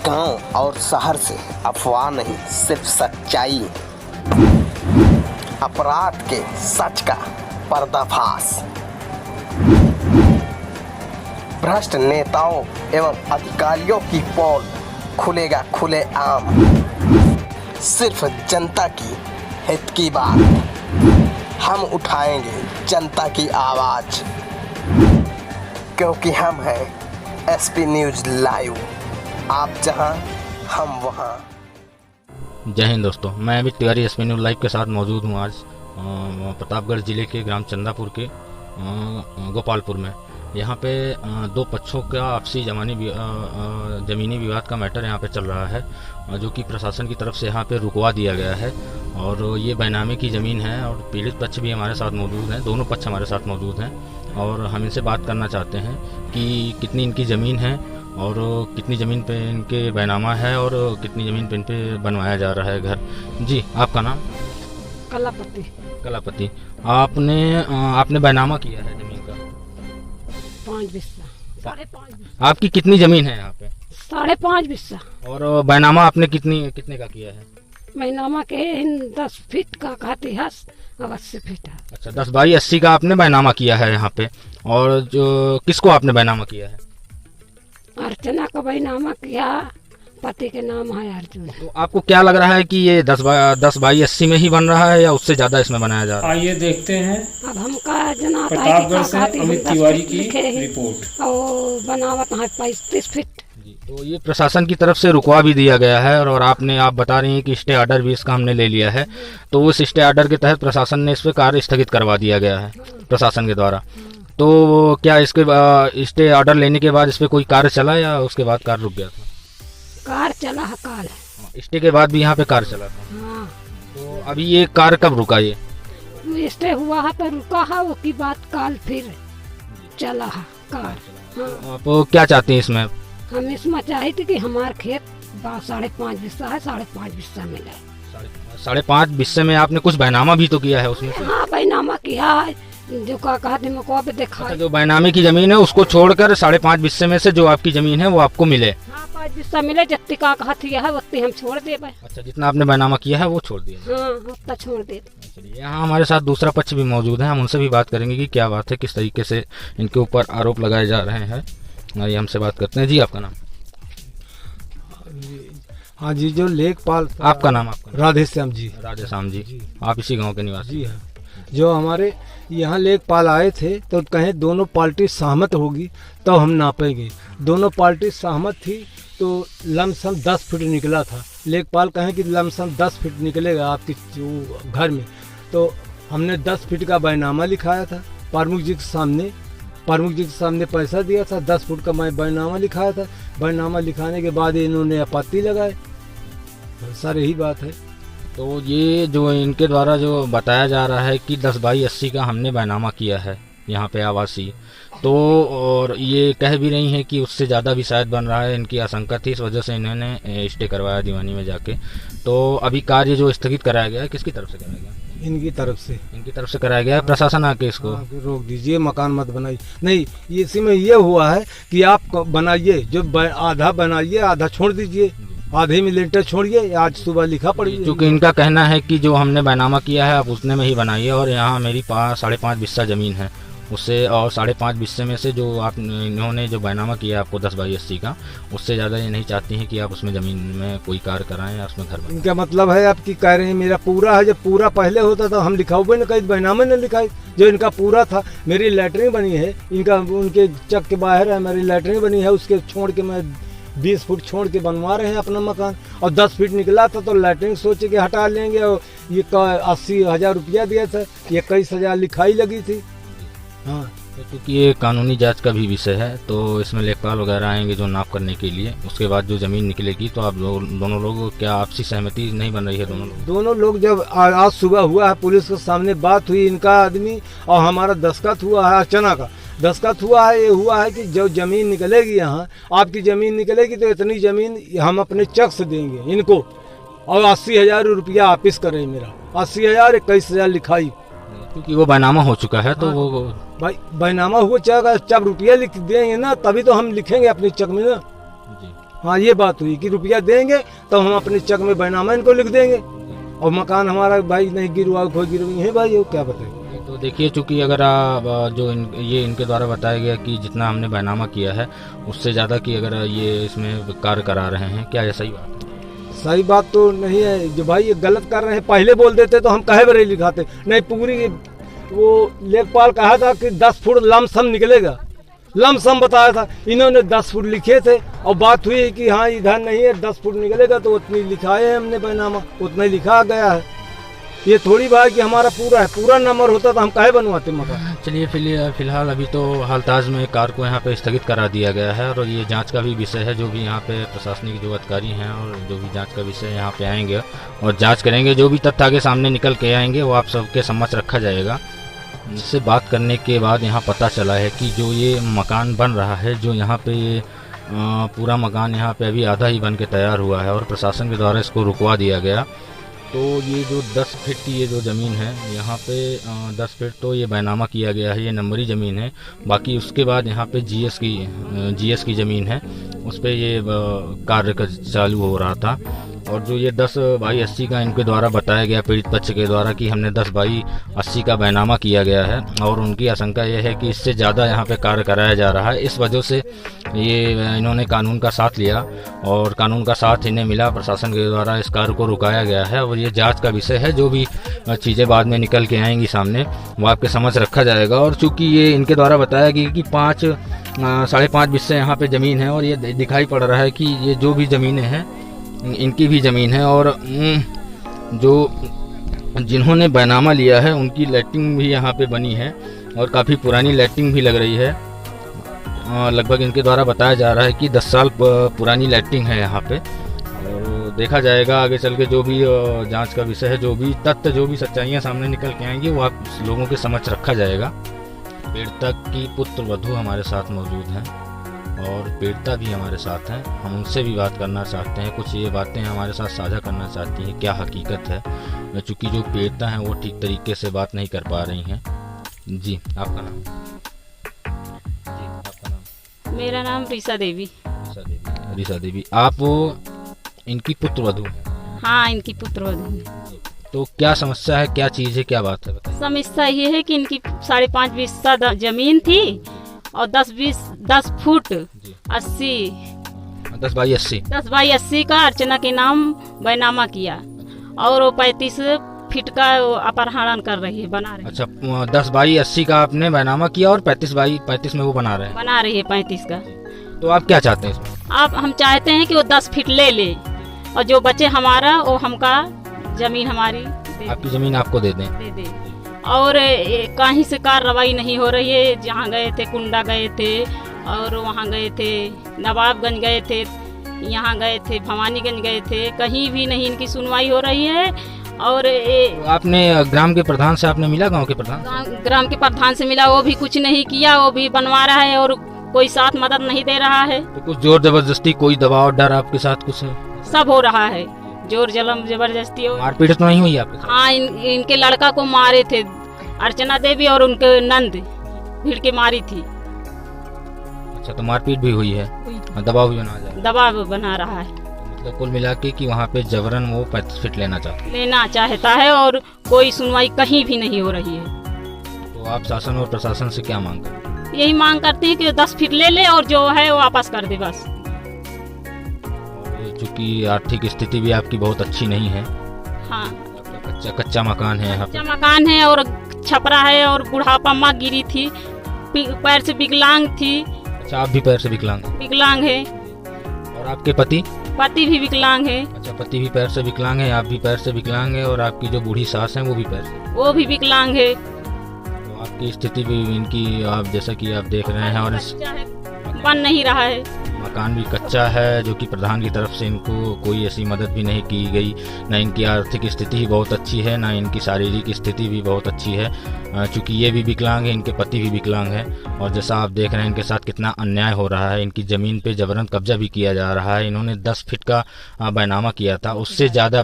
गांव और शहर से अफवाह नहीं, सिर्फ सच्चाई। अपराध के सच का पर्दाफाश। भ्रष्ट नेताओं एवं अधिकारियों की पोल खुलेगा खुलेआम। सिर्फ जनता की हित की बात, हम उठाएंगे जनता की आवाज, क्योंकि हम हैं एसपी न्यूज लाइव। आप जहां हम वहां। जय हिंद दोस्तों, मैं Amit Tiwari SP news live के साथ मौजूद हूं आज प्रतापगढ़ जिले के ग्राम चंदापुर के गोपालपुर में। यहाँ पे दो पक्षों का आपसी ज़मीनी विवाद का मैटर यहाँ पे चल रहा है, जो कि प्रशासन की तरफ से यहाँ पे रुकवा दिया गया है। और ये बैनामे की ज़मीन है और पीड़ित पक्ष भी हमारे साथ मौजूद हैं, दोनों पक्ष हमारे साथ मौजूद हैं। और हम इनसे बात करना चाहते हैं कि कितनी इनकी ज़मीन है और कितनी ज़मीन पे इनके बैनामा है और कितनी ज़मीन पे इन पे बनवाया जा रहा है घर। जी, आपका नाम? कलापति। कलापति। आपने बैनामा किया है ज़मीन का? 5 बिस्सा, 5.5। आपकी कितनी ज़मीन है यहाँ पे? 5.5 बिस्सा। और बैनामा आपने कितने का किया है? बैनामा के 10 फीट का कहती है, 80 फीट है। अच्छा, 10 बाई 80 का आपने बैनामा किया है यहाँ पे। और जो किसको आपने बैनामा किया है? अर्चना का बैनामा किया, पति के नाम है अर्जुन। तो आपको क्या लग रहा है कि ये 10 बाई 80 में ही बन रहा है या उससे ज्यादा इसमें बनाया जा रहा है? आइए देखते हैं अब हमका जना प्रतापगढ़ से अमित तिवारी की रिपोर्ट। और बनावट है 35 फीट। तो ये प्रशासन की तरफ से रुकवा भी दिया गया है और आप बता रही हैं कि स्टे ऑर्डर भी इसका हमने ले लिया है। तो उस स्टे ऑर्डर के तहत प्रशासन ने इस पे कार्य स्थगित करवा दिया गया है प्रशासन के द्वारा। तो क्या इसके स्टे ऑर्डर लेने के बाद इस पे कोई कार्य चला या उसके बाद कार्य रुक गया था? कार चला है काल। स्टे के बाद भी यहाँ पे कार्य चला था। हाँ। तो अभी ये कार्य कब रुका? ये स्टे हुआ है तो रुका है, उसकी बात काल फिर चला है कार। हाँ। आप क्या चाहते हैं इसमें? हम इसमें चाहे थे कि हमारे खेत 5.5 बिस्सा है, 5.5 बिस्सा मिले। 5.5 बिस्से में आपने कुछ बैनामा भी तो किया है उसमें? हाँ, बैनामा किया है, जो कहते मको पे देखा। अच्छा, जो बैनामे की जमीन है उसको छोड़कर 5.5 बिस्से में से जो आपकी जमीन है वो आपको मिले? हाँ, 5 बिस्सा मिले, जितनी का कहती है उतनी हम छोड़ दे। अच्छा, जितना आपने बैनामा किया है वो छोड़ दिया? हाँ, उतना छोड़ दे। चलिए, यहाँ हमारे साथ दूसरा पक्ष भी मौजूद है, हम उनसे भी बात करेंगे कि क्या बात है, किस तरीके से इनके ऊपर आरोप लगाए जा रहे हैं। ये हमसे बात करते हैं। जी, आपका नाम? हाँ जी, जो लेखपाल। आपका नाम? आपका? राधेश्याम जी। राधेश्याम जी। आप इसी गांव के निवासी? जी हाँ। जो हमारे यहाँ लेखपाल आए थे तो कहें दोनों पार्टी सहमत होगी तो हम नापेंगे। दोनों पार्टी सहमत थी तो लमसम 10 फीट निकला था। लेखपाल कहें कि लमसम 10 फीट निकलेगा आपके घर में। तो हमने 10 फीट का बैनामा लिखाया था प्रमुख जी के सामने। प्रमुख जी के सामने पैसा दिया था, 10 फुट का मैं बैनामा लिखाया था। बैनामा लिखाने के बाद इन्होंने आपत्ति लगाए। सर, यही बात है। तो ये जो इनके द्वारा जो बताया जा रहा है कि 10 बाई 80 का हमने बैनामा किया है यहाँ पे आवासीय, तो और ये कह भी रही हैं कि उससे ज़्यादा भी शायद बन रहा है, इनकी आशंका थी, इस वजह से इन्होंने स्टे करवाया दीवानी में जाके। तो अभी कार्य जो स्थगित कराया गया है किसकी तरफ से कराया गया? इनकी तरफ से। इनकी तरफ से कराया गया है। प्रशासन आके इसको रोक दीजिए, मकान मत बनाइए। नहीं, इसी में ये हुआ है कि आप बनाइए, जो आधा बनाइए, आधा छोड़ दीजिए। आधे में लेंटर छोड़िए, आज सुबह लिखा पड़िए। क्योंकि इनका कहना है कि जो हमने बैनामा किया है आप उतने में ही बनाइए और यहाँ मेरी 5.5 बिस्सा ज़मीन है उससे, और 5.5 बिस्से में से जो इन्होंने जो बैनामा किया आपको 10 बाई 80 का, उससे ज़्यादा ये नहीं चाहती हैं कि आप उसमें ज़मीन में कोई कार्य कराएं या उसमें घर बनाएं। इनका मतलब है आपकी कह रहे हैं मेरा पूरा है। जब पूरा पहले होता था हम लिखा हुए न कहीं बैनामे न लिखाई। जो इनका पूरा था, मेरी लैटरिन बनी है, इनका उनके चक के बाहर है, मेरी लैटरिन बनी है, उसके छोड़ के मैं 20 फुट छोड़ के बनवा रहे हैं अपना मकान। और 10 फीट निकला था तो लैटरिन सोचे कि हटा लेंगे। और ये 80,000 रुपया दिया था, 21,000 लिखाई लगी थी। हाँ, क्योंकि ये कानूनी जांच का भी विषय है, तो इसमें लेखपाल वगैरह आएंगे जो नाप करने के लिए। उसके बाद जो ज़मीन निकलेगी तो आप दोनों लोग, क्या आपसी सहमति नहीं बन रही है? दोनों लोग जब आज सुबह हुआ है, पुलिस के सामने बात हुई, इनका आदमी और हमारा दस्तखत हुआ है, अर्चना का दस्तखत हुआ है। ये हुआ है कि जो ज़मीन निकलेगी, यहाँ आपकी ज़मीन निकलेगी तो इतनी ज़मीन हम अपने चक से देंगे इनको, और 80,000 रुपया वापिस करें। मेरा 80,000, 21,000 लिखाई, क्योंकि वो बैनामा हो चुका है। तो वो भाई बैनामा हुआ, जब रुपया लिख देंगे ना तभी तो हम लिखेंगे अपने चक में ना। हाँ ये बात हुई कि रुपया देंगे तो हम अपने चेक में बैनामा इनको लिख देंगे और मकान हमारा भाई नहीं गिरवा कोई गिरवी है भाई, वो क्या बताएं। तो देखिए, चूंकि अगर जो ये इनके द्वारा बताया गया कि जितना हमने बैनामा किया है उससे ज़्यादा की अगर ये इसमें कार्य करा रहे हैं, क्या ये सही बात है? सही बात तो नहीं है जो भाई ये गलत कर रहे हैं। पहले बोल देते तो हम कहे बरे लिखाते नहीं। पूरी वो लेखपाल कहा था कि 10 फुट लमसम निकलेगा, लमसम बताया था, इन्होंने 10 फुट लिखे थे और बात हुई कि हाँ इधर नहीं है 10 फुट निकलेगा तो उतनी लिखाए है हमने बैनामा, उतना ही लिखा गया है। ये थोड़ी बात कि हमारा पूरा है, पूरा नंबर होता तो हम काहे बनवाते मकान। चलिए फिलहाल अभी तो हालताज में कार को यहाँ पे स्थगित करा दिया गया है और ये जांच का भी विषय है। जो भी यहाँ पे प्रशासनिक जो अधिकारी हैं और जो भी जांच का विषय यहाँ पे आएंगे और जांच करेंगे, जो भी तथ्य आगे सामने निकल के आएंगे वो आप सबके समक्ष रखा जाएगा। इससे बात करने के बाद यहाँ पता चला है कि जो ये मकान बन रहा है, जो यहाँ पे पूरा मकान यहाँ पे अभी आधा ही बन के तैयार हुआ है और प्रशासन के द्वारा इसको रुकवा दिया गया। तो ये जो 10 फीट की ये जो ज़मीन है यहाँ पे 10 फीट तो ये बैनामा किया गया है, ये नंबरी ज़मीन है। बाकी उसके बाद यहाँ पे जीएस की ज़मीन है, उस पर ये कार्य चालू हो रहा था। और जो ये 10/80 का इनके द्वारा बताया गया पीड़ित पक्ष के द्वारा कि हमने 10/80 का बैनामा किया गया है और उनकी आशंका यह है कि इससे ज़्यादा यहाँ पे कार्य कराया जा रहा है। इस वजह से ये इन्होंने कानून का साथ लिया और कानून का साथ इन्हें मिला, प्रशासन के द्वारा इस कार्य को रुकाया गया है। और ये जांच का विषय है, जो भी चीज़ें बाद में निकल के आएंगी सामने वो आपके समझ रखा जाएगा। और चूँकि ये इनके द्वारा बताया गया कि 5.5 बिस्से यहाँ पे ज़मीन है और ये दिखाई पड़ रहा है कि ये जो भी ज़मीनें हैं इनकी भी ज़मीन है और जो जिन्होंने बैनामा लिया है उनकी लैट्रिन भी यहाँ पे बनी है और काफ़ी पुरानी लैट्रिन भी लग रही है। लगभग इनके द्वारा बताया जा रहा है कि 10 साल पुरानी लैट्रिन है यहाँ पे। और देखा जाएगा आगे चल के जो भी जांच का विषय है, जो भी तथ्य, जो भी सच्चाइयाँ सामने निकल के आएंगी वो आप लोगों के समक्ष रखा जाएगा। पीड़ितक की पुत्र वधू हमारे साथ मौजूद हैं और पीड़िता भी हमारे साथ हैं। हम उनसे भी बात करना चाहते हैं, कुछ ये बातें हमारे साथ साझा करना चाहती हैं, क्या हकीकत है, चूँकि जो पीड़िता हैं वो ठीक तरीके से बात नहीं कर पा रही हैं। जी आपका नाम? जी आपका नाम? मेरा नाम रीसा देवी। रीसा देवी, आप इनकी पुत्र वधू हैं? हाँ, इनकी पुत्र वधू हैं। तो क्या समस्या है, क्या चीज़ है, क्या बात है बताइए। समस्या ये है कि इनकी 5.5 बिस्सा जमीन थी और 10 फुट 80 10/80 का अर्चना के नाम बैनामा किया और वो 35 फीट का अपहरण कर रही है, बना रही है। अच्छा, 10/80 का आपने बैनामा किया और 35 में वो बना रहे हैं 35 का। तो आप क्या चाहते हैं इसमें? हम चाहते हैं कि वो 10 फीट ले ले और जो बचे हमारा वो हमका जमीन हमारी आपकी जमीन आपको दे दें। दे दे। और कहीं से कार्रवाई नहीं हो रही है। जहाँ गए थे कुंडा गए थे और वहाँ गए थे नवाबगंज गए थे, यहाँ गए थे भवानीगंज गए थे, कहीं भी नहीं इनकी सुनवाई हो रही है। और तो आपने ग्राम के प्रधान से आपने मिला? गांव के प्रधान? ग्राम के प्रधान से मिला, वो भी कुछ नहीं किया, वो भी बनवा रहा है और कोई साथ मदद नहीं दे रहा है। तो कुछ जोर जबरदस्ती, कोई दबाव डर आपके साथ कुछ सब हो रहा है, जोर जबरदस्ती। मारपीट तो नहीं हुई आपके? हाँ, इनके लड़का को मारे थे, अर्चना देवी और उनके नंद भीड़ के मारी थी। अच्छा, तो मारपीट भी हुई है, दबाव भी दबाव बना रहा है। मतलब कुल मिला के कि वहाँ पे जबरन वो 35 फीट लेना चाहता है और कोई सुनवाई कहीं भी नहीं हो रही है। तो आप शासन और प्रशासन से क्या मांग करते हैं? यही मांग करते हैं कि 10 फीट ले ले और जो है वो वापस कर दे बस। चूँकि आर्थिक स्थिति भी आपकी बहुत अच्छी नहीं है। हाँ, कच्चा मकान है यहाँ पे। कच्चा मकान है और छपरा है और बुढ़ापा माँ गिरी थी, पैर से विकलांग थी। अच्छा, आप भी पैर से विकलांग है? और आपके पति भी विकलांग है। अच्छा, पति भी पैर से विकलांग है, आप भी पैर से विकलांग है और आपकी जो बूढ़ी सास है वो भी पैर से, वो भी विकलांग है। तो आपकी स्थिति भी इनकी आप जैसा कि आप देख रहे हैं और बन नहीं रहा है, मकान भी कच्चा है, जो कि प्रधान की तरफ से इनको कोई ऐसी मदद भी नहीं की गई। ना इनकी आर्थिक स्थिति ही बहुत अच्छी है, ना इनकी शारीरिक स्थिति भी बहुत अच्छी है। चूँकि ये भी विकलांग है, इनके पति भी विकलांग है और जैसा आप देख रहे हैं इनके साथ कितना अन्याय हो रहा है। इनकी ज़मीन पे जबरन कब्जा भी किया जा रहा है। इन्होंने 10 फीट का बैनामा किया था, उससे ज़्यादा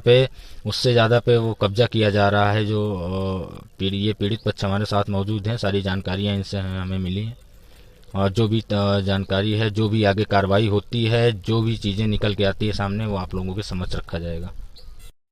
पे वो कब्जा किया जा रहा है। जो ये पीड़ित पक्ष हमारे साथ मौजूद हैं, सारी जानकारियाँ इनसे हमें मिली हैं जो भी जानकारी है, जो भी आगे कार्रवाई होती है, जो भी चीज़ें निकल के आती है सामने, वो आप लोगों के समझ रखा जाएगा।